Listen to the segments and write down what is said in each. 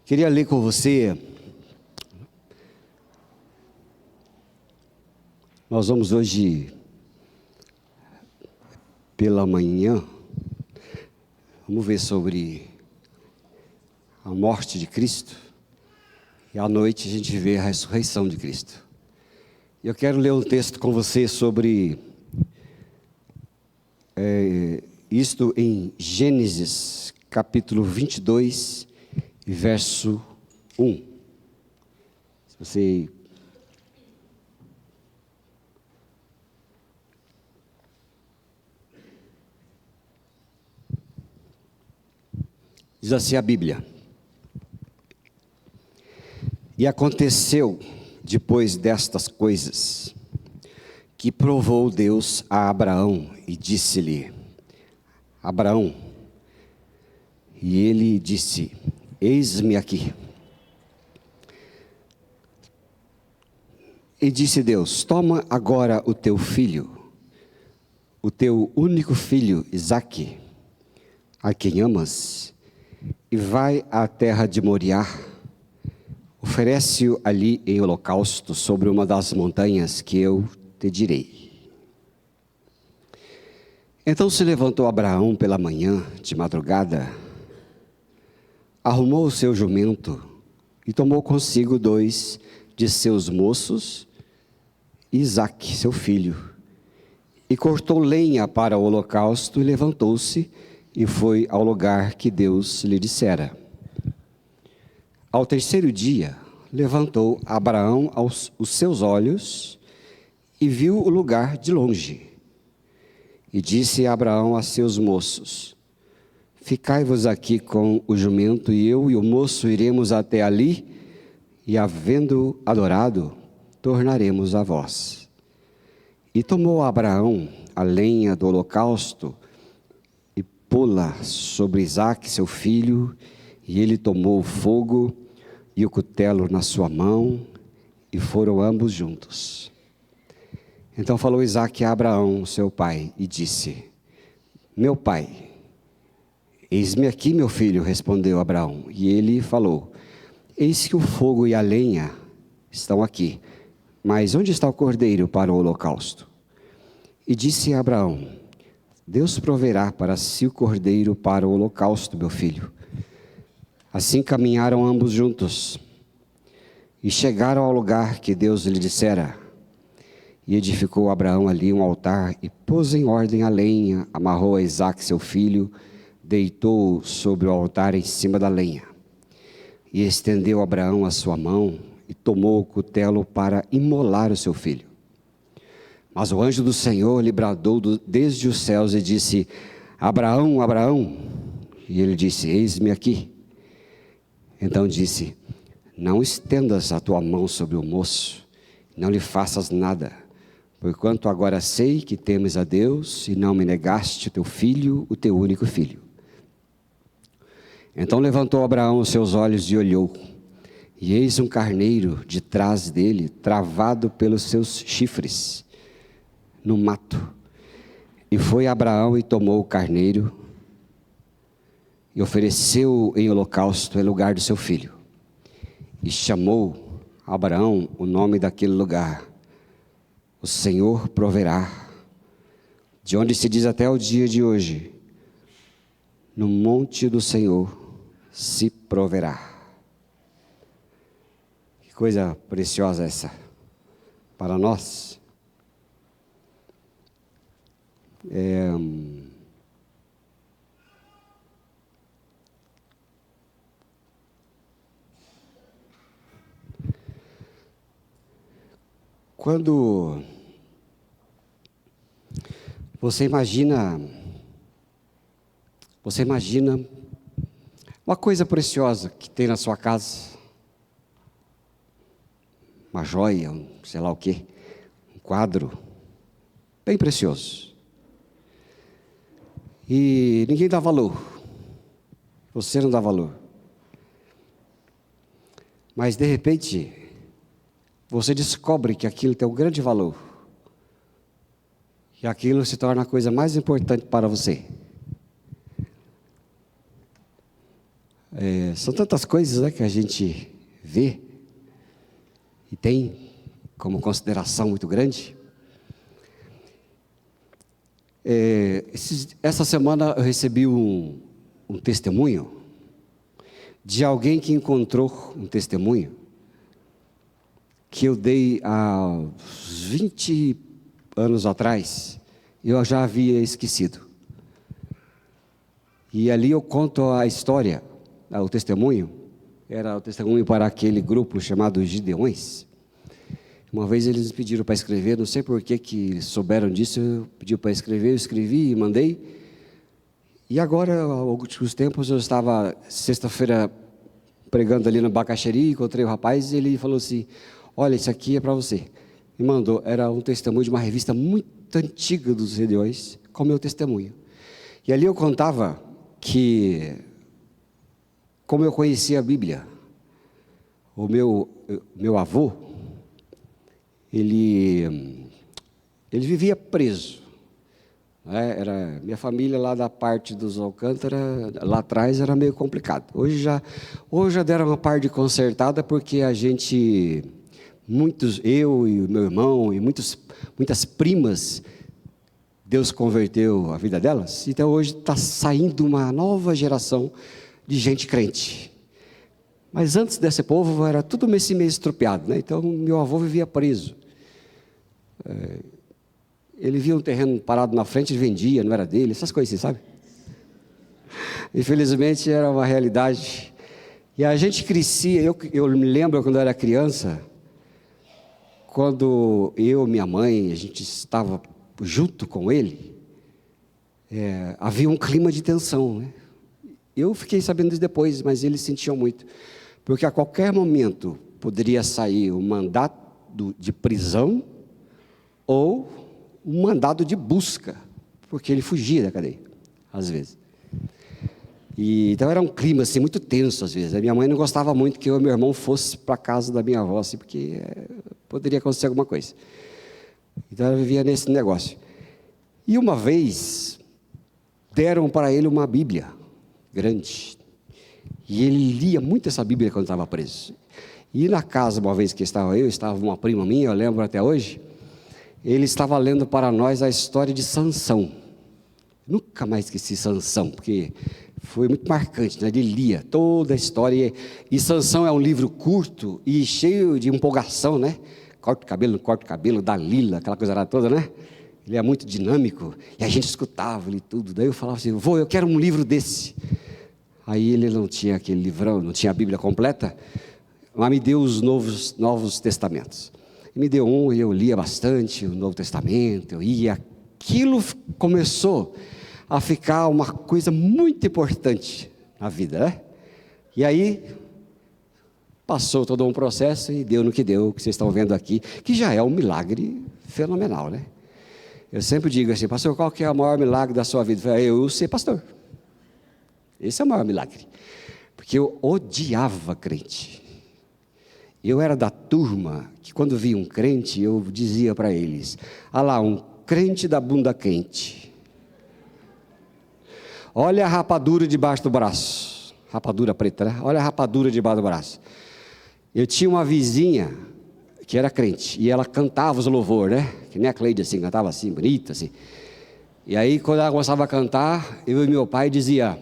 Queria ler com você. Nós vamos hoje, pela manhã, vamos ver sobre a morte de Cristo. E à noite a gente vê a ressurreição de Cristo. Eu quero ler um texto com você sobre isto em Gênesis, capítulo 22, verso 1. Se você... Diz assim a Bíblia: E aconteceu, depois destas coisas, que provou Deus a Abraão e disse-lhe: Abraão. E ele disse: Eis-me aqui. E disse Deus: Toma agora o teu filho, o teu único filho, Isaque, a quem amas, e vai à terra de Moriá. Oferece-o ali em holocausto sobre uma das montanhas que eu te direi. Então se levantou Abraão pela manhã, de madrugada, arrumou o seu jumento e tomou consigo 2 de seus moços, e Isaque, seu filho, e cortou lenha para o holocausto e levantou-se e foi ao lugar que Deus lhe dissera. Ao terceiro dia, levantou Abraão os seus olhos e viu o lugar de longe. E disse Abraão a seus moços: Ficai-vos aqui com o jumento, e eu e o moço iremos até ali, e havendo adorado, tornaremos a vós. E tomou Abraão a lenha do holocausto, e pô-la sobre Isaque, seu filho, e ele tomou o fogo e o cutelo na sua mão, e foram ambos juntos. Então falou Isaque a Abraão, seu pai, e disse: Meu pai. Eis-me aqui, meu filho, respondeu Abraão. E ele falou: Eis que o fogo e a lenha estão aqui, mas onde está o cordeiro para o holocausto? E disse Abraão: Deus proverá para si o cordeiro para o holocausto, meu filho. Assim caminharam ambos juntos, e chegaram ao lugar que Deus lhe dissera. E edificou Abraão ali um altar, e pôs em ordem a lenha, amarrou a Isaque seu filho, deitou-o sobre o altar em cima da lenha. E estendeu Abraão a sua mão, e tomou o cutelo para imolar o seu filho. Mas o anjo do Senhor lhe bradou desde os céus e disse: Abraão, Abraão. E ele disse: Eis-me aqui. Então disse: Não estendas a tua mão sobre o moço, não lhe faças nada, porquanto agora sei que temes a Deus e não me negaste o teu filho, o teu único filho. Então levantou Abraão os seus olhos e olhou, e eis um carneiro de trás dele, travado pelos seus chifres, no mato. E foi Abraão e tomou o carneiro, e ofereceu em holocausto em lugar do seu filho. E chamou Abraão o nome daquele lugar: O Senhor proverá. De onde se diz até o dia de hoje: No monte do Senhor se proverá. Que coisa preciosa essa para nós. Quando você imagina uma coisa preciosa que tem na sua casa, uma joia, sei lá o quê, um quadro bem precioso, e ninguém dá valor, você não dá valor, mas de repente você descobre que aquilo tem um grande valor, e aquilo se torna a coisa mais importante para você. São tantas coisas, né, que a gente vê e tem como consideração muito grande. Essa semana eu recebi um testemunho de alguém que encontrou um testemunho que eu dei há 20 anos atrás, eu já havia esquecido. E ali eu conto a história, o testemunho, era o testemunho para aquele grupo chamado Gideões. Uma vez eles me pediram para escrever, não sei por que souberam disso, eu pedi para escrever, eu escrevi e mandei. E agora, há alguns tempos, eu estava, sexta-feira, pregando ali na Bacaxeri, encontrei o rapaz e ele falou assim, olha, isso aqui é para você. Me mandou, era um testemunho de uma revista muito antiga dos Gideões, com meu testemunho. E ali eu contava que, como eu conhecia a Bíblia, o meu avô, ele vivia preso, né? Era minha família lá da parte dos Alcântara, lá atrás era meio complicado. Hoje já deram uma parte consertada, porque a gente, eu e meu irmão e muitas primas, Deus converteu a vida delas, então hoje está saindo uma nova geração de gente crente. Mas antes desse povo era tudo meio estropiado, né? Então meu avô vivia preso. Ele via um terreno parado na frente e vendia, não era dele, essas coisas assim, sabe? Infelizmente era uma realidade. E a gente crescia, eu me lembro quando eu era criança, quando eu e minha mãe, a gente estava junto com ele, havia um clima de tensão, né? Eu fiquei sabendo disso depois, mas eles sentiam muito, porque a qualquer momento poderia sair um mandado de prisão ou um mandado de busca, porque ele fugia da cadeia, às vezes. Então era um clima assim, muito tenso às vezes. A minha mãe não gostava muito que eu e meu irmão fosse para a casa da minha avó, assim, porque poderia acontecer alguma coisa. Então ela vivia nesse negócio. E uma vez deram para ele uma Bíblia grande, e ele lia muito essa Bíblia quando estava preso. E na casa, uma vez que estava uma prima minha, eu lembro até hoje, ele estava lendo para nós a história de Sansão. Nunca mais esqueci Sansão, porque foi muito marcante, né? Ele lia toda a história, e Sansão é um livro curto e cheio de empolgação, né? Corta o cabelo, Dalila, aquela coisa toda, né? Ele é muito dinâmico, e a gente escutava ele tudo. Daí eu falava assim, eu quero um livro desse. Aí ele não tinha aquele livrão, não tinha a Bíblia completa, mas me deu os novos testamentos. E me deu um, e eu lia bastante o Novo Testamento, aquilo começou a ficar uma coisa muito importante na vida, né? E aí, passou todo um processo e deu no que deu, o que vocês estão vendo aqui, que já é um milagre fenomenal, né? Eu sempre digo assim, pastor, qual que é o maior milagre da sua vida? Eu ser pastor. Esse é o maior milagre. Porque eu odiava crente. Eu era da turma que quando via um crente, eu dizia para eles, lá, um crente da bunda quente. Olha a rapadura debaixo do braço. Rapadura preta, né? Olha a rapadura debaixo do braço. Eu tinha uma vizinha que era crente, e ela cantava os louvores, né? Que nem a Cleide assim, cantava assim, bonita assim. E aí, quando ela começava a cantar, eu e meu pai dizia,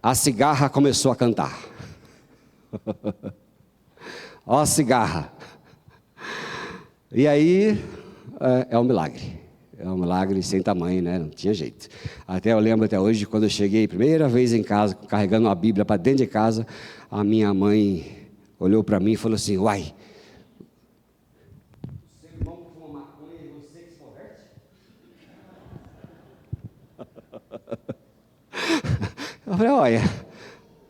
a cigarra começou a cantar. Ó a cigarra. E aí, é um milagre. É um milagre sem tamanho, né? Não tinha jeito. Até eu lembro até hoje, quando eu cheguei, primeira vez em casa, carregando uma Bíblia para dentro de casa, a minha mãe olhou para mim e falou assim, uai, seu irmão fuma maconha e você que se converte? Eu falei, olha,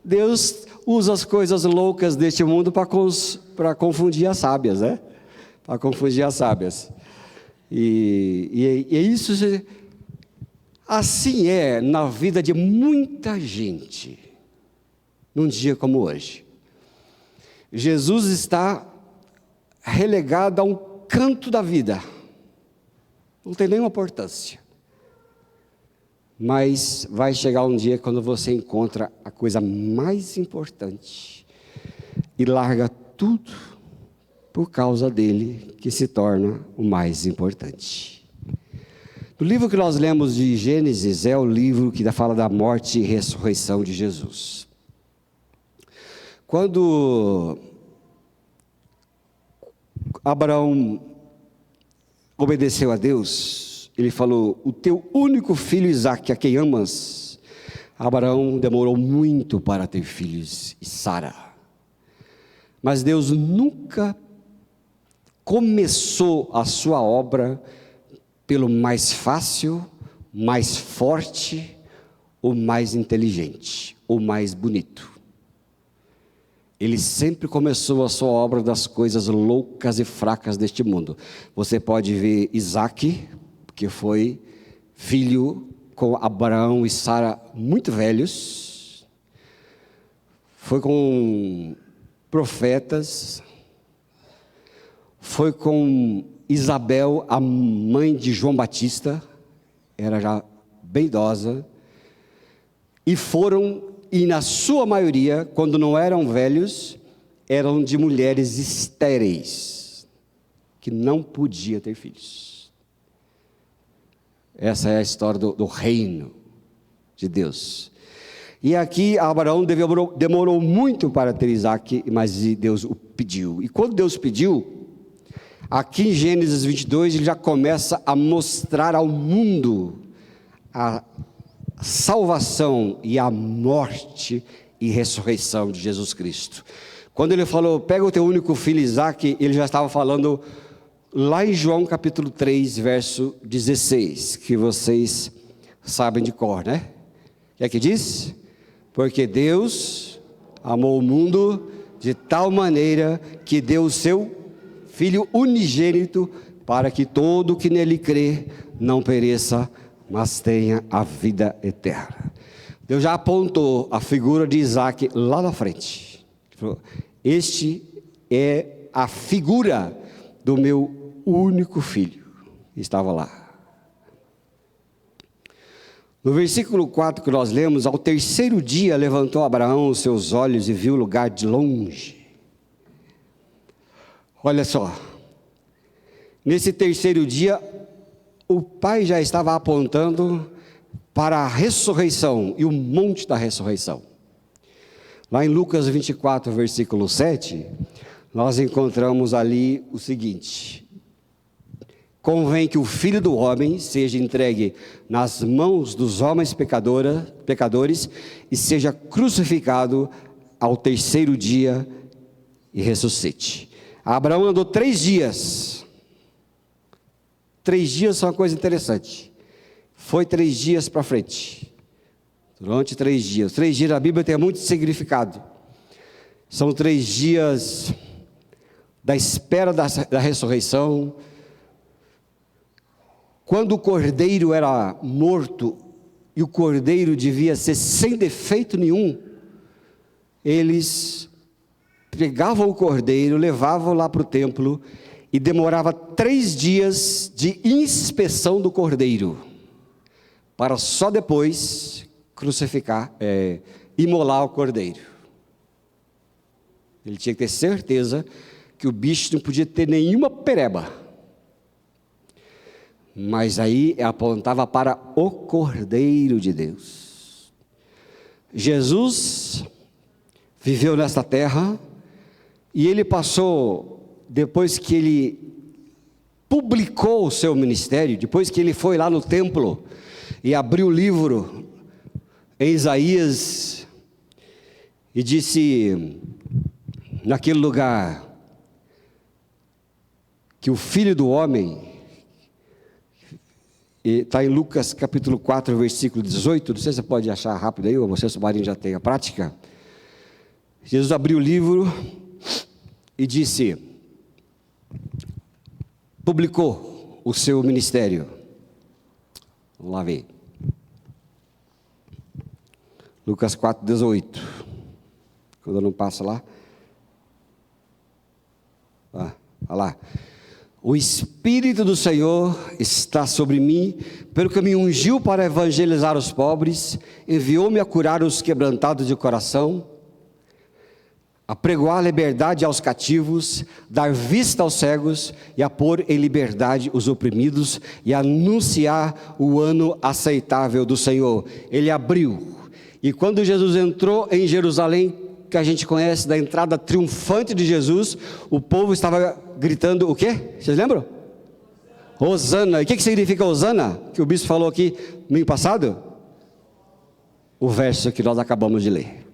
Deus usa as coisas loucas deste mundo para confundir as sábias, né? Para confundir as sábias. E isso, assim é na vida de muita gente, num dia como hoje. Jesus está relegado a um canto da vida, não tem nenhuma importância. Mas vai chegar um dia quando você encontra a coisa mais importante e larga tudo por causa dele, que se torna o mais importante. O livro que nós lemos de Gênesis é o livro que fala da morte e ressurreição de Jesus. Quando Abraão obedeceu a Deus, ele falou: o teu único filho Isaque, a quem amas. Abraão demorou muito para ter filhos, e Sara. Mas Deus nunca começou a sua obra pelo mais fácil, mais forte, ou mais inteligente, ou mais bonito. Ele sempre começou a sua obra das coisas loucas e fracas deste mundo. Você pode ver Isaque, que foi filho com Abraão e Sara muito velhos. Foi com profetas. Foi com Isabel, a mãe de João Batista. Era já bem idosa. E na sua maioria, quando não eram velhos, eram de mulheres estéreis, que não podia ter filhos. Essa é a história do reino de Deus. E aqui Abraão demorou muito para ter Isaque, mas Deus o pediu. E quando Deus pediu, aqui em Gênesis 22, ele já começa a mostrar ao mundo a salvação e a morte e ressurreição de Jesus Cristo. Quando ele falou, pega o teu único filho Isaque, ele já estava falando lá em João capítulo 3, verso 16, que vocês sabem de cor, né? O que é que diz? Porque Deus amou o mundo de tal maneira que deu o seu Filho unigênito, para que todo que nele crê não pereça, mas tenha a vida eterna. Deus já apontou a figura de Isaque lá na frente. Este é a figura do meu único filho. Estava lá. No versículo 4 que nós lemos, ao terceiro dia levantou Abraão os seus olhos e viu o lugar de longe. Olha só, nesse terceiro dia, o pai já estava apontando para a ressurreição e o monte da ressurreição. Lá em Lucas 24, versículo 7, nós encontramos ali o seguinte: convém que o Filho do Homem seja entregue nas mãos dos homens pecadores e seja crucificado ao terceiro dia e ressuscite. Abraão andou 3 dias. 3 dias são uma coisa interessante. Foi 3 dias para frente. Durante 3 dias. 3 dias na Bíblia tem muito significado. São 3 dias da espera da ressurreição. Quando o cordeiro era morto, e o cordeiro devia ser sem defeito nenhum, eles pegavam o cordeiro, levavam lá para o templo, e demorava 3 dias de inspeção do cordeiro, para só depois crucificar, imolar o cordeiro. Ele tinha que ter certeza que o bicho não podia ter nenhuma pereba. Mas aí apontava para o Cordeiro de Deus. Jesus viveu nesta terra, e ele passou, depois que ele publicou o seu ministério, depois que ele foi lá no templo e abriu o livro em Isaías e disse naquele lugar que o Filho do Homem, está em Lucas capítulo 4, versículo 18, não sei se você pode achar rápido aí, ou você, Marinho, já tem a prática. Jesus abriu o livro e disse, publicou o seu ministério. Vamos lá ver. Lucas 4, 18. Quando não passa lá. Olha lá. O Espírito do Senhor está sobre mim, pelo que me ungiu para evangelizar os pobres, enviou-me a curar os quebrantados de coração, a pregoar liberdade aos cativos, dar vista aos cegos e a pôr em liberdade os oprimidos e anunciar o ano aceitável do Senhor. Ele abriu. E quando Jesus entrou em Jerusalém, que a gente conhece da entrada triunfante de Jesus, o povo estava gritando o quê? Vocês lembram? Hosana. E o que significa Hosana? Que o bispo falou aqui no domingo passado? O verso que nós acabamos de ler.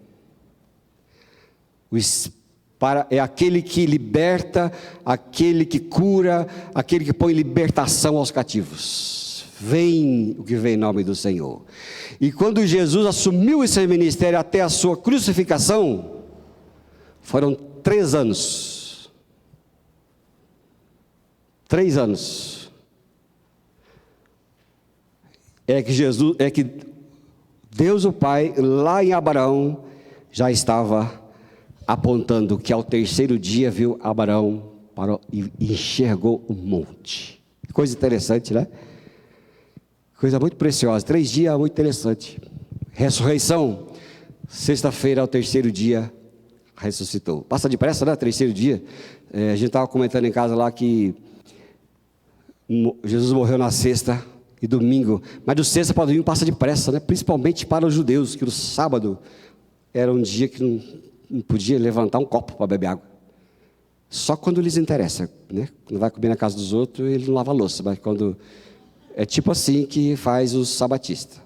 É aquele que liberta, aquele que cura, aquele que põe libertação aos cativos. Vem o que vem em nome do Senhor. E quando Jesus assumiu esse ministério até a sua crucificação, foram 3 anos. 3 anos. É que Deus o Pai, lá em Abraão, já estava apontando que ao 3º dia viu Abraão e enxergou um monte. Coisa interessante, né? Coisa muito preciosa. 3 dias, muito interessante. Ressurreição, sexta-feira, ao 3º dia, ressuscitou. Passa depressa, né? 3º dia. A gente estava comentando em casa lá que Jesus morreu na sexta e domingo. Mas do sexta para domingo passa depressa, né? Principalmente para os judeus, que no sábado era um dia que não podia levantar um copo para beber água. Só quando lhes interessa, né? Quando vai comer na casa dos outros, ele não lava a louça. Mas quando... É tipo assim que faz os sabatistas.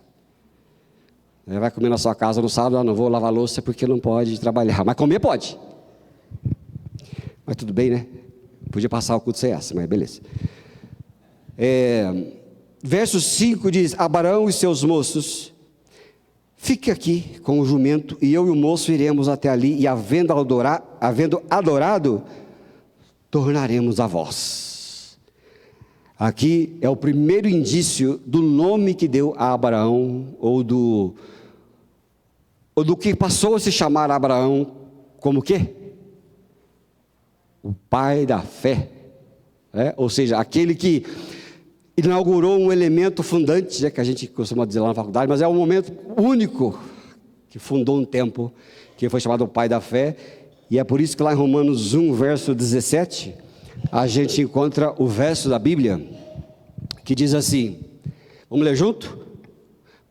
Vai comer na sua casa no sábado, não vou lavar a louça porque não pode trabalhar. Mas comer pode. Mas tudo bem, né? Podia passar o culto sem essa, mas beleza. Verso 5 diz: Abraão e seus moços, fique aqui com o jumento, e eu e o moço iremos até ali, e havendo adorado, tornaremos a vós. Aqui é o primeiro indício do nome que deu a Abraão, ou do que passou a se chamar Abraão, como o quê? O pai da fé, ou seja, aquele que inaugurou um elemento fundante, que a gente costuma dizer lá na faculdade, mas é um momento único, que fundou um tempo, que foi chamado o pai da fé, e é por isso que lá em Romanos 1, verso 17, a gente encontra o verso da Bíblia, que diz assim, vamos ler junto?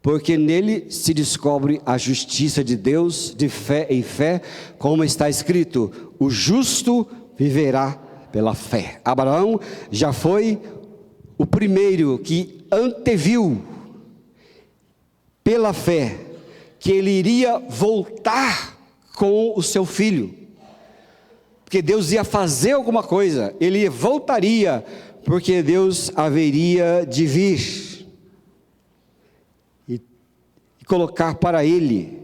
Porque nele se descobre a justiça de Deus, de fé em fé, como está escrito, o justo viverá pela fé. Abraão já foi o primeiro que anteviu, pela fé, que ele iria voltar com o seu filho, porque Deus ia fazer alguma coisa, ele voltaria, porque Deus haveria de vir e colocar para ele.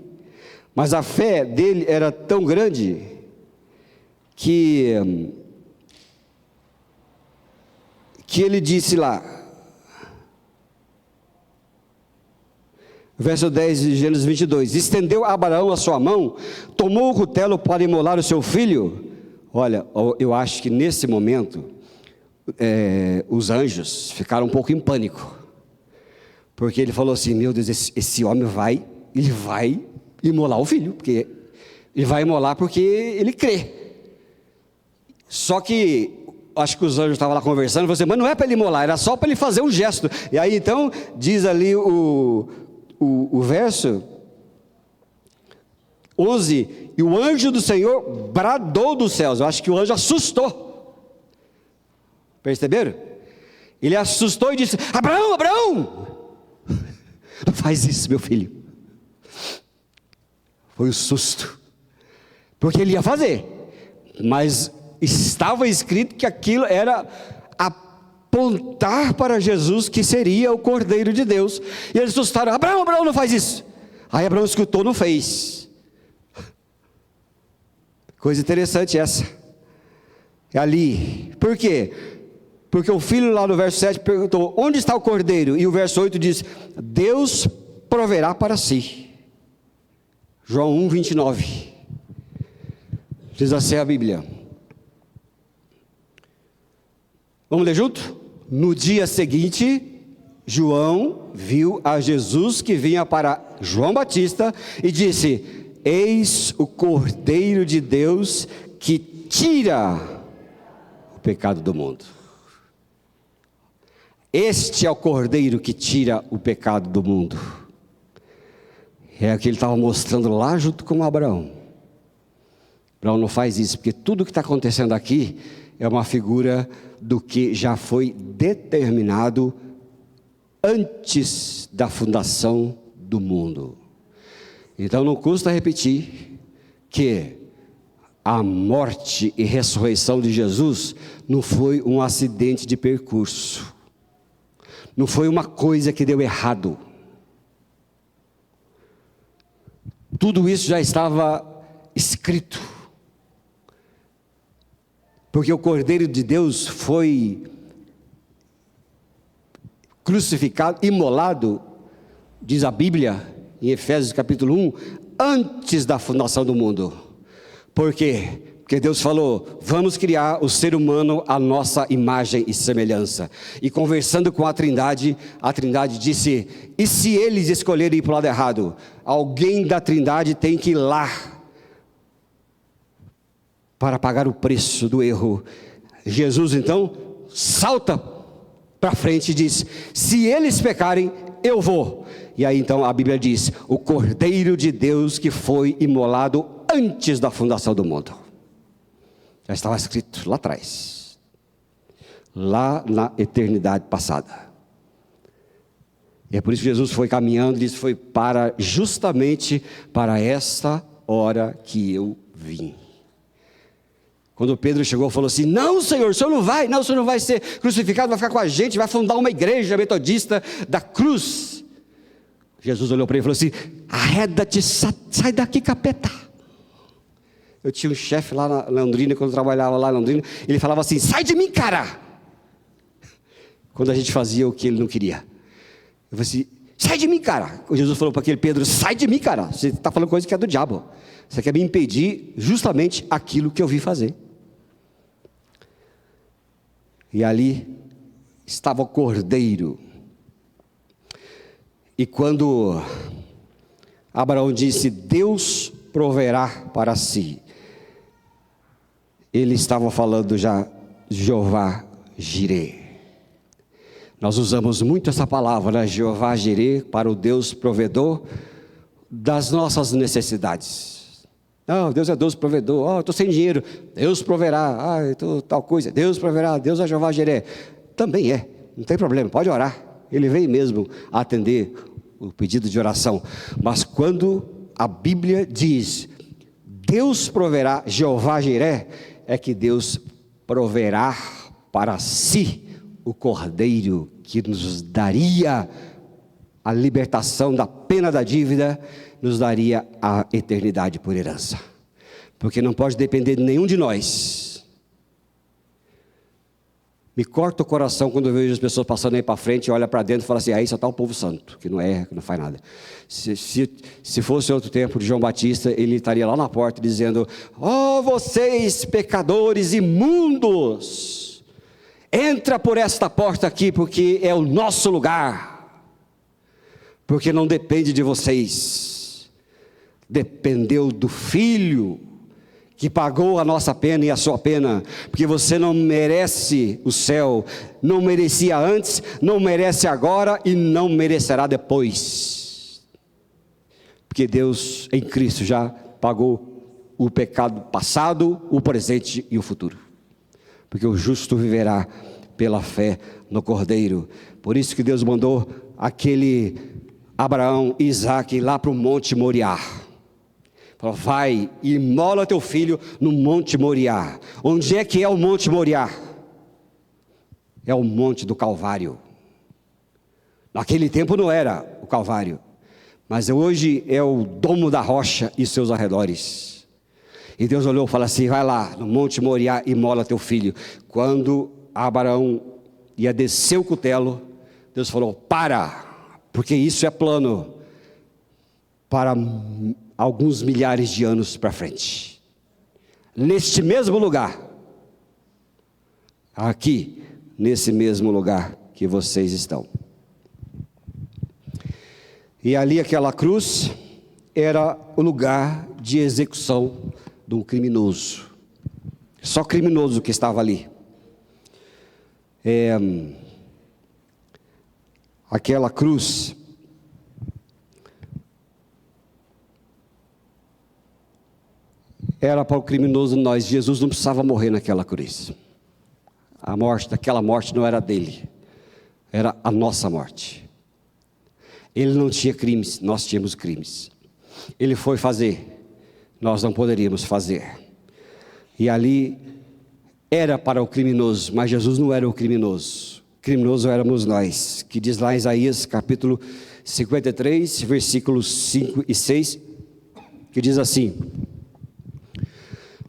Mas a fé dele era tão grande que ele disse lá, verso 10 de Gênesis 22, estendeu Abraão a sua mão, tomou o cutelo para imolar o seu filho. Olha, eu acho que nesse momento, os anjos ficaram um pouco em pânico, porque ele falou assim, meu Deus, esse homem vai imolar o filho, porque ele vai imolar porque ele crê. Só que, acho que os anjos estavam lá conversando, e falaram assim, mas não é para ele imolar, era só para ele fazer um gesto. E aí então, diz ali o verso 11, e o anjo do Senhor bradou dos céus. Eu acho que o anjo assustou. Perceberam? Ele assustou e disse, Abraão, Abraão, não faz isso, meu filho. Foi um susto, porque ele ia fazer, mas estava escrito que aquilo era apontar para Jesus, que seria o Cordeiro de Deus. E eles assustaram, Abraão, Abraão, não faz isso. Aí Abraão escutou, não fez. Coisa interessante essa. É ali. Por quê? Porque o filho lá no verso 7 perguntou, onde está o cordeiro? E o verso 8 diz, Deus proverá para si. João 1, 29. Diz assim a Bíblia. Vamos ler junto? No dia seguinte, João viu a Jesus que vinha para João Batista e disse: eis o Cordeiro de Deus que tira o pecado do mundo. Este é o Cordeiro que tira o pecado do mundo. É o que ele estava mostrando lá junto com Abraão. Abraão não faz isso, porque tudo que está acontecendo aqui é uma figura do que já foi determinado antes da fundação do mundo. Então não custa repetir que a morte e ressurreição de Jesus não foi um acidente de percurso, não foi uma coisa que deu errado. Tudo isso já estava escrito, porque o Cordeiro de Deus foi crucificado, imolado, diz a Bíblia, em Efésios capítulo 1, antes da fundação do mundo. Por quê? Porque Deus falou: vamos criar o ser humano à nossa imagem e semelhança. E conversando com a Trindade disse: e se eles escolherem ir para o lado errado? Alguém da Trindade tem que ir lá para pagar o preço do erro. Jesus então salta para frente e diz: se eles pecarem, eu vou. E aí então a Bíblia diz: o Cordeiro de Deus que foi imolado antes da fundação do mundo. Já estava escrito lá atrás, lá na eternidade passada. E é por isso que Jesus foi caminhando e disse: foi justamente para esta hora que eu vim. Quando Pedro chegou, falou assim: não, Senhor, o Senhor não vai ser crucificado, vai ficar com a gente, vai fundar uma igreja metodista da cruz. Jesus olhou para ele e falou assim: arreda-te, sai daqui, capeta. Eu tinha um chefe lá na Londrina, quando eu trabalhava lá na Londrina, ele falava assim: sai de mim, cara. Quando a gente fazia o que ele não queria. Eu falei assim: sai de mim, cara. Jesus falou para aquele Pedro: sai de mim, cara, você está falando coisa que é do diabo. Você quer me impedir justamente aquilo que eu vim fazer. E ali estava o Cordeiro. E quando Abraão disse: Deus proverá para si, ele estava falando já Jeová Jireh. Nós usamos muito essa palavra, Jeová Jireh, para o Deus provedor das nossas necessidades. Não, Deus é Deus provedor. Estou sem dinheiro, Deus proverá. Estou tal coisa, Deus proverá. Deus é Jeová Jireh. Também é, não tem problema, pode orar. Ele vem mesmo atender o pedido de oração. Mas quando a Bíblia diz Deus proverá, Jeová Jireh, é que Deus proverá para si o Cordeiro que nos daria a libertação da pena da dívida, nos daria a eternidade por herança. Porque não pode depender de nenhum de nós. Me corta o coração quando eu vejo as pessoas passando aí para frente, olha para dentro e fala assim: aí só está o povo santo, que não erra, que não faz nada. Se fosse outro tempo de João Batista, ele estaria lá na porta dizendo: vocês pecadores imundos, entra por esta porta aqui, porque é o nosso lugar, porque não depende de vocês, dependeu do Filho, que pagou a nossa pena e a sua pena, porque você não merece o céu, não merecia antes, não merece agora e não merecerá depois, porque Deus em Cristo já pagou o pecado passado, o presente e o futuro, porque o justo viverá pela fé no Cordeiro. Por isso que Deus mandou aquele Abraão e Isaque lá para o Monte Moriá. Falou: vai e imola teu filho no Monte Moriá. Onde é que é o Monte Moriá? É o Monte do Calvário. Naquele tempo não era o Calvário, mas hoje é o Domo da Rocha e seus arredores. E Deus olhou e falou assim: vai lá no Monte Moriá e imola teu filho. Quando Abraão ia descer o cutelo, Deus falou: porque isso é plano para alguns milhares de anos para frente. Neste mesmo lugar, aqui, nesse mesmo lugar que vocês estão. E ali aquela cruz era o lugar de execução de um criminoso. Só criminoso que estava ali. Aquela cruz era para o criminoso nós. Jesus não precisava morrer naquela cruz. A morte, aquela morte não era dele, era a nossa morte. Ele não tinha crimes, nós tínhamos crimes. Ele foi fazer, nós não poderíamos fazer. E ali era para o criminoso, mas Jesus não era o criminoso. O criminoso éramos nós, que diz lá em Isaías capítulo 53, versículos 5 e 6, que diz assim: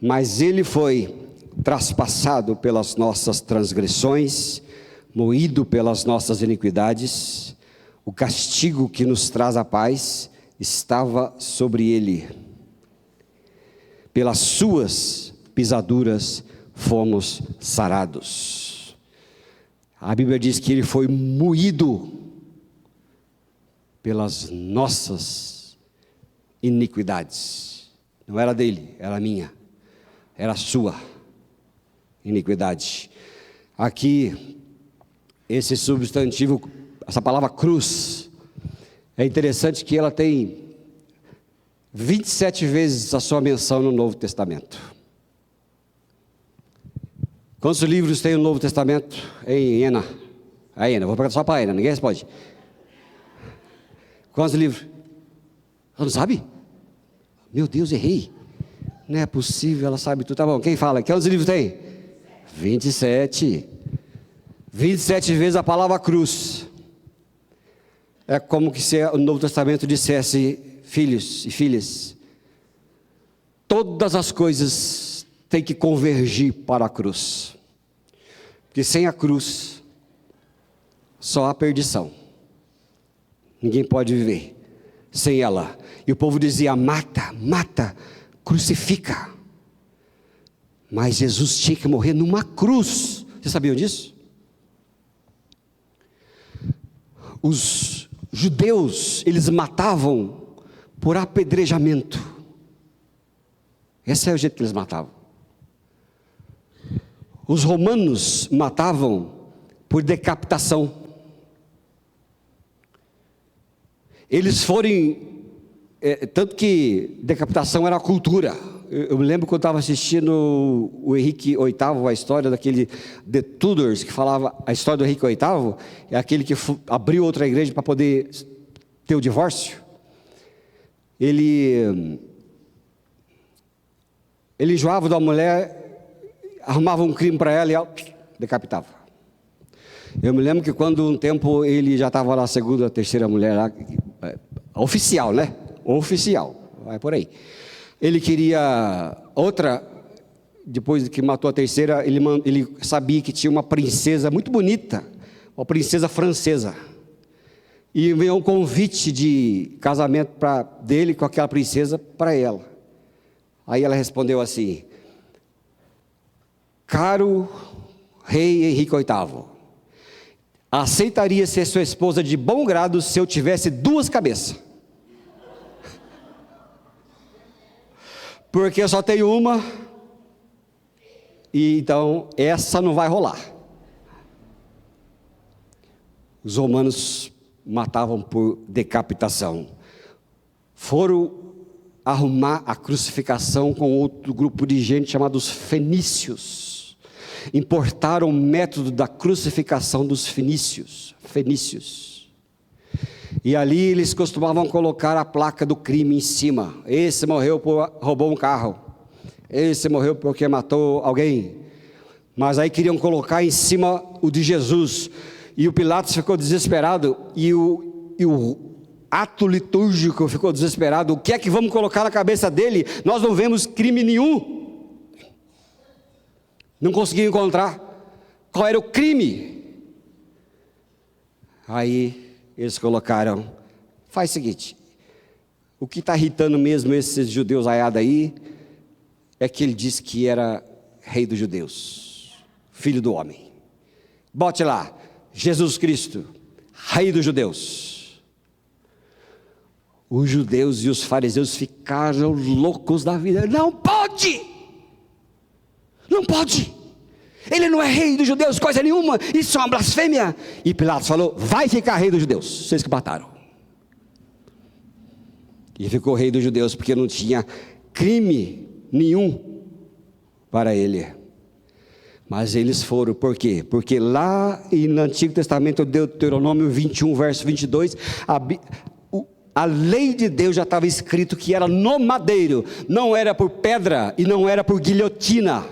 mas ele foi traspassado pelas nossas transgressões, moído pelas nossas iniquidades, o castigo que nos traz a paz estava sobre ele. Pelas suas pisaduras fomos sarados. A Bíblia diz que ele foi moído pelas nossas iniquidades. Não era dele, era minha, era a sua iniquidade. Aqui, esse substantivo, essa palavra cruz, é interessante que ela tem 27 vezes a sua menção no Novo Testamento. Quantos livros tem no Novo Testamento? Em Ena. A Ena, vou perguntar só para a Ena, ninguém responde. Quantos livros? Ela não sabe? Meu Deus, errei. Não é possível, ela sabe tudo. Tá bom, quem fala? Quantos livros tem? 27. 27 vezes a palavra cruz. É como que se o Novo Testamento dissesse: filhos e filhas, todas as coisas têm que convergir para a cruz. Porque sem a cruz, só há perdição. Ninguém pode viver sem ela. E o povo dizia: mata, mata, crucifica. Mas Jesus tinha que morrer numa cruz. Vocês sabiam disso? Os judeus, eles matavam por apedrejamento. Esse é o jeito que eles matavam. Os romanos matavam por decapitação. Eles foram, tanto que decapitação era a cultura. Eu me lembro quando eu estava assistindo o Henrique VIII, a história daquele The Tudors, que falava a história do Henrique VIII, é aquele que abriu outra igreja para poder ter o divórcio. Ele enjoava da mulher, arrumava um crime para ela e ela decapitava. Eu me lembro que quando um tempo ele já estava lá, a segunda, a terceira mulher lá, oficial, né? Oficial, vai por aí. Ele queria outra, depois que matou a terceira, ele sabia que tinha uma princesa muito bonita, uma princesa francesa. E veio um convite de casamento dele com aquela princesa para ela. Aí ela respondeu assim: caro rei Henrique VIII, aceitaria ser sua esposa de bom grado se eu tivesse 2 cabeças. Porque eu só tenho uma, e então essa não vai rolar. Os romanos matavam por decapitação. Foram arrumar a crucificação com outro grupo de gente chamados fenícios. Importaram o método da crucificação dos fenícios. E ali eles costumavam colocar a placa do crime em cima. Esse morreu por roubou um carro. Esse morreu porque matou alguém. Mas aí queriam colocar em cima o de Jesus. E o Pilatos ficou desesperado. E o ato litúrgico ficou desesperado. O que é que vamos colocar na cabeça dele? Nós não vemos crime nenhum. Não conseguiam encontrar qual era o crime. Aí eles colocaram: faz o seguinte, o que está irritando mesmo esses judeus aiados aí, é que ele disse que era rei dos judeus, filho do homem. Bote lá, Jesus Cristo, Rei dos Judeus. Os judeus e os fariseus ficaram loucos da vida. Não pode! Não pode! Ele não é rei dos judeus, coisa nenhuma, isso é uma blasfêmia. E Pilatos falou, vai ficar rei dos judeus. Vocês que mataram. E ficou rei dos judeus, porque não tinha crime nenhum para ele. Mas eles foram, por quê? Porque lá no Antigo Testamento, Deuteronômio 21, verso 22, a lei de Deus já estava escrito que era no madeiro, não era por pedra e não era por guilhotina.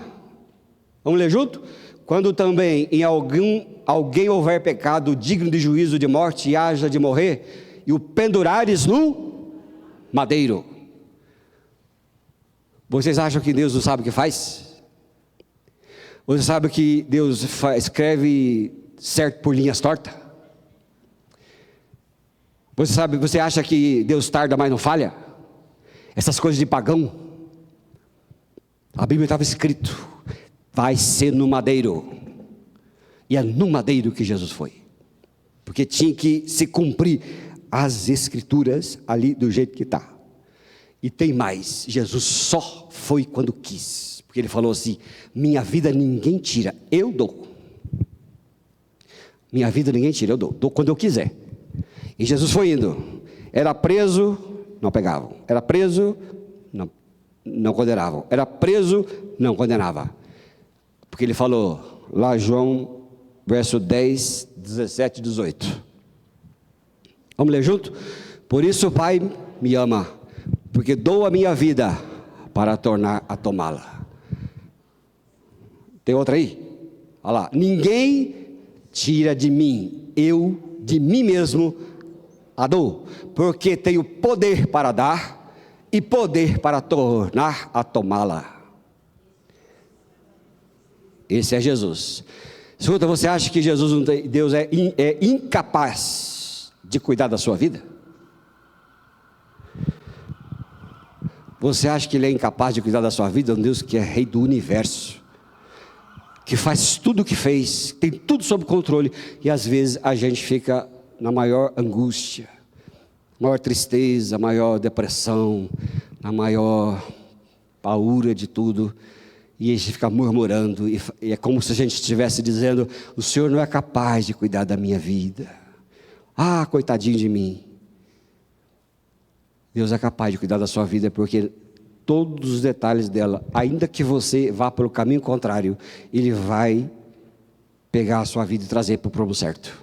Vamos ler junto? Quando também em alguém houver pecado digno de juízo de morte e haja de morrer, e o pendurares no madeiro. Vocês acham que Deus não sabe o que faz? Você sabe que Deus escreve certo por linhas tortas? Você acha que Deus tarda, mas não falha? Essas coisas de pagão. A Bíblia estava escrito, vai ser no madeiro. E é no madeiro que Jesus foi. Porque tinha que se cumprir as escrituras ali do jeito que está. E tem mais, Jesus só foi quando quis. Porque ele falou assim, minha vida ninguém tira, eu dou. Minha vida ninguém tira, eu dou quando eu quiser. E Jesus foi indo, era preso, não pegavam, era preso, não condenavam, era preso, não condenava. Porque ele falou, lá João, verso 10, 17 e 18. Vamos ler junto? Por isso o Pai me ama, porque dou a minha vida para tornar a tomá-la. Tem outra aí? Olha lá. Ninguém tira de mim, eu de mim mesmo a dou, porque tenho poder para dar e poder para tornar a tomá-la. Esse é Jesus. Escuta, você acha que Jesus não tem, Deus é incapaz de cuidar da sua vida? Você acha que Ele é incapaz de cuidar da sua vida? Um Deus que é rei do universo, que faz tudo o que fez, tem tudo sob controle, e às vezes a gente fica na maior angústia, maior tristeza, maior depressão, na maior paura de tudo, e a gente fica murmurando, e é como se a gente estivesse dizendo, o Senhor não é capaz de cuidar da minha vida, coitadinho de mim. Deus é capaz de cuidar da sua vida, porque todos os detalhes dela, ainda que você vá pelo caminho contrário, Ele vai pegar a sua vida e trazer para o prumo certo.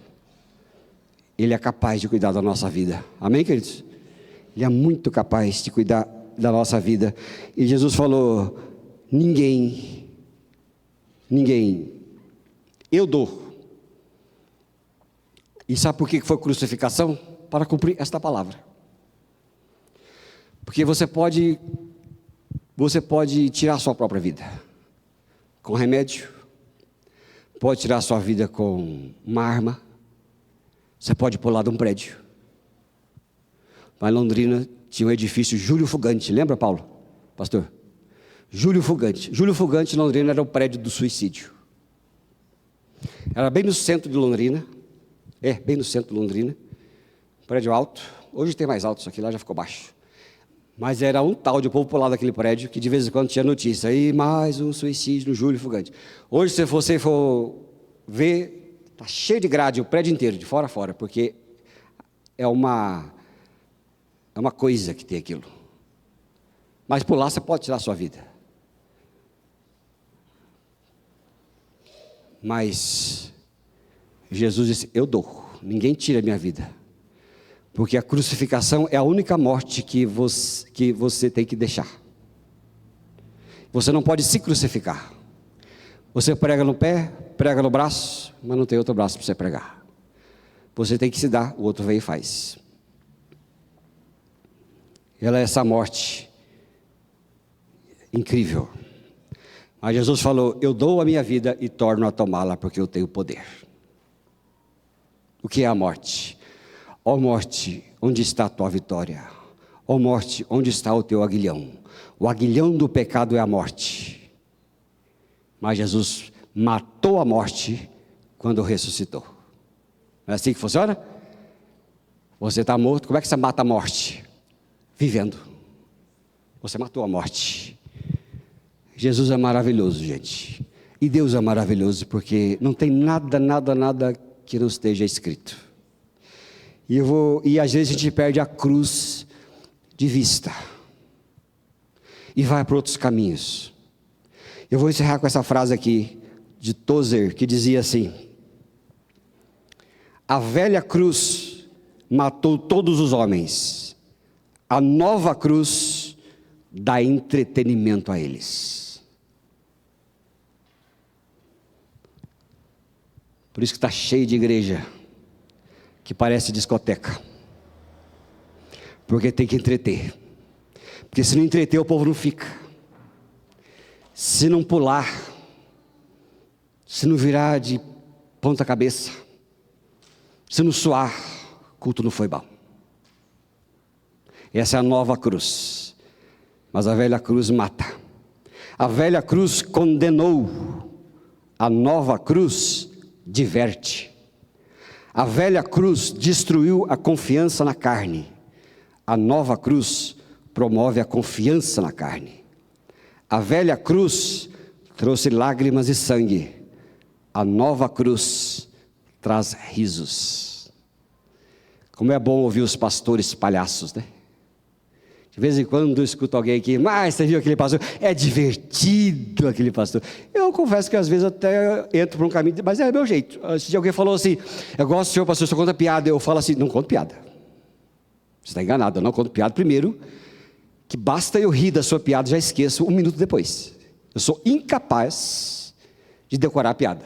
Ele é capaz de cuidar da nossa vida, amém, queridos? Ele é muito capaz de cuidar da nossa vida. E Jesus falou, ninguém, eu dou. E sabe por que foi crucificação? Para cumprir esta palavra. Porque você pode tirar a sua própria vida com remédio, pode tirar a sua vida com uma arma, você pode pular de um prédio. Lá em Londrina tinha um edifício Júlio Fugante, lembra, Paulo, pastor? Júlio Fugante, em Londrina era o prédio do suicídio. Era bem no centro de Londrina, bem no centro de Londrina, prédio alto, hoje tem mais alto, isso aqui lá já ficou baixo. Mas era um tal de o povo pular daquele prédio, que de vez em quando tinha notícia, aí mais um suicídio no Júlio Fugante. Hoje, se você for ver, está cheio de grade, o prédio inteiro, de fora a fora, porque é uma coisa que tem aquilo. Mas pular, você pode tirar a sua vida. Mas Jesus disse, eu dou, ninguém tira a minha vida. Porque a crucificação é a única morte que você tem que deixar. Você não pode se crucificar. Você prega no pé, prega no braço, mas não tem outro braço para você pregar. Você tem que se dar, o outro vem e faz. Ela é essa morte incrível. Mas Jesus falou, eu dou a minha vida e torno a tomá-la, porque eu tenho poder. O que é a morte? Ó morte, onde está a tua vitória? Ó morte, onde está o teu aguilhão? O aguilhão do pecado é a morte. Mas Jesus matou a morte quando ressuscitou. Não é assim que funciona? Você está morto, como é que você mata a morte? Vivendo. Você matou a morte. Jesus é maravilhoso, gente. E Deus é maravilhoso, porque não tem nada que não esteja escrito. E às vezes a gente perde a cruz de vista. E vai para outros caminhos. Eu vou encerrar com essa frase aqui, de Tozer, que dizia assim: a velha cruz matou todos os homens, a nova cruz dá entretenimento a eles. Por isso que está cheio de igreja que parece discoteca, porque tem que entreter, porque se não entreter o povo não fica, se não pular, se não virar de ponta cabeça, se não suar, o culto não foi bom. Essa é a nova cruz. Mas a velha cruz mata. A velha cruz condenou. A nova cruz diverte. A velha cruz destruiu a confiança na carne. A nova cruz promove a confiança na carne. A velha cruz trouxe lágrimas e sangue. A nova cruz traz risos. Como é bom ouvir os pastores palhaços, né? De vez em quando eu escuto alguém aqui, mas você viu aquele pastor? É divertido aquele pastor. Eu confesso que às vezes até entro por um caminho, mas é meu jeito. Se alguém falou assim, eu gosto do senhor pastor, só conta piada, eu falo assim, não conto piada. Você está enganado, eu não conto piada. Primeiro, que basta eu rir da sua piada, já esqueço um minuto depois. Eu sou incapaz de decorar a piada.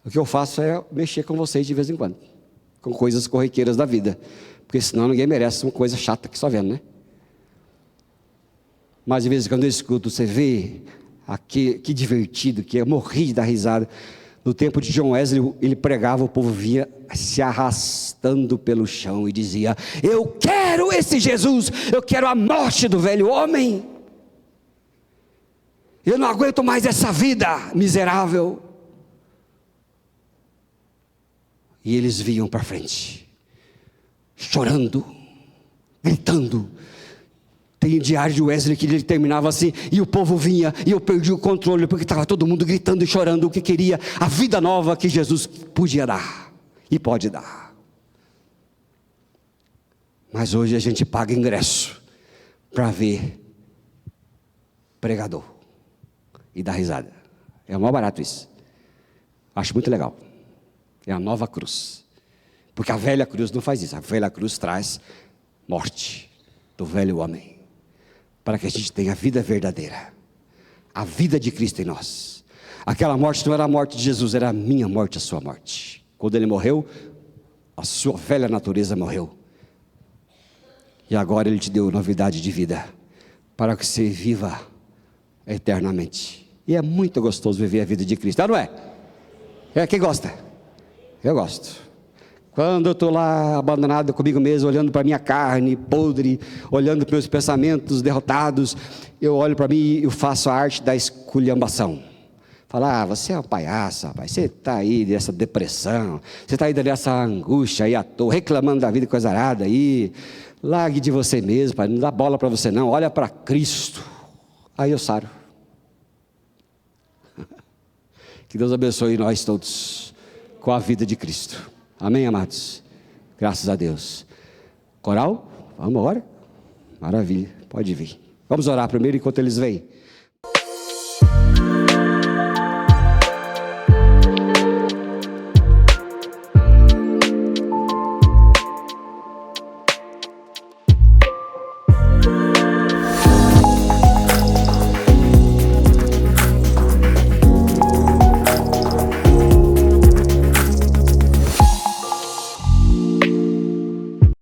O que eu faço é mexer com vocês de vez em quando, com coisas corriqueiras da vida, porque senão ninguém merece uma coisa chata que só vendo, né? Mas de vez em quando eu escuto, você vê, que divertido, que eu morri de dar risada. No tempo de John Wesley, ele pregava, o povo vinha se arrastando pelo chão e dizia: eu quero esse Jesus, eu quero a morte do velho homem, eu não aguento mais essa vida miserável. E eles vinham para frente, chorando, gritando. Tem diário de Wesley que ele terminava assim, e o povo vinha, e eu perdi o controle, porque estava todo mundo gritando e chorando o que queria, a vida nova que Jesus podia dar, e pode dar. Mas hoje a gente paga ingresso, para ver pregador, e dar risada. É o mais barato isso, acho muito legal. É a nova cruz, porque a velha cruz não faz isso. A velha cruz traz morte do velho homem, para que a gente tenha a vida verdadeira, a vida de Cristo em nós. Aquela morte não era a morte de Jesus, era a minha morte, a sua morte. Quando ele morreu, a sua velha natureza morreu, e agora ele te deu novidade de vida, para que você viva eternamente. E é muito gostoso viver a vida de Cristo, não é? Quem gosta? Eu gosto. Quando eu estou lá abandonado comigo mesmo, olhando para a minha carne podre, olhando para meus pensamentos derrotados, eu olho para mim e eu faço a arte da esculhambação. Falar, você é um palhaço, rapaz, você está aí nessa depressão, você está aí nessa angústia aí à toa, reclamando da vida coisa arada aí, largue de você mesmo, pai, não dá bola para você não, olha para Cristo. Aí eu saro. Que Deus abençoe nós todos com a vida de Cristo. Amém, amados? Graças a Deus. Coral, vamos agora? Maravilha, pode vir. Vamos orar primeiro enquanto eles vêm.